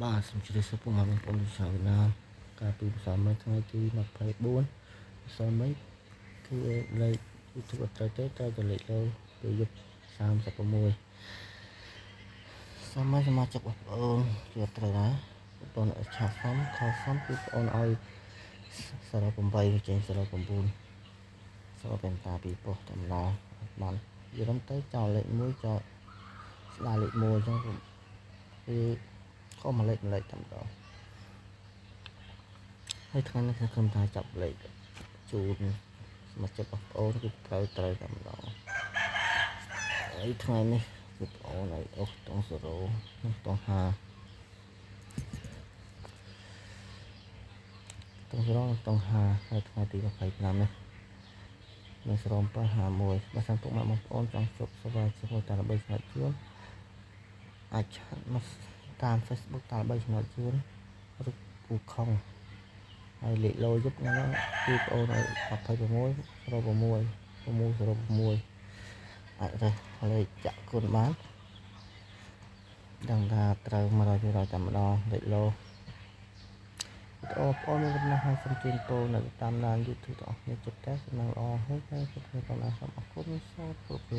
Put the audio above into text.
បាទសូមជម្រាបសួរពុកម៉ែបងប្អូនជាច្រើនណាស់កាលពីម្សិលមិញថ្ងៃទី24ម្សិលមិញគឺលេខ YouTube អត់ត្រូវទេត្រូវតែលេខលើពេលយប់36សូមឲ្យសមាជិកបងប្អូនគឺអត់ត្រូវដែរបងប្អូនឆាតសុំខលសុំគឺបងប្អូនឲ្យ08ចេញ09សូមเป็นตาពីប៉ុស្តិ៍តែម្ដងបានយល់ទៅចោលលេខ1ចោលស្ដារលេខ1អញ្ចឹងគឺខុសមួយលេខតែម្ដងហើយថ្ងៃនេះខ្ញុំថាចាប់លេខជូនសមាជិកបងប្អូនគឺត្រូវតែម្ដងហើយថ្ងៃនេះគឺបងប្អូនឲ្យអុសតង់0និងតង់50តង់0និងតង់50ហើយថ្ងៃទី25នេះនៅ0751បើសិនពុកម៉ែបងប្អូនចង់ជួបសវ៉ាជាមួយតាល្បីឆ្នោតជួនអាចឆាតមកតាម Facebook តាល្បីឆ្នោតជួនឬពូខុងហើយលេខលោយប់ហ្នឹងគឺបងអូនឲ្យ2606អាចរើសលេខចាក់គុណបានដឹងថាត្រូវ 100% តែម្ដងលេខលោបងប្អូនមានដំណោះហើយសូមជូនពរនៅតាមដាន YouTube ទាំងអស់គ្នាជិតតែសំណាងល្អហើយតែជិតទៅតាមសូមអរគុណសូមគោរព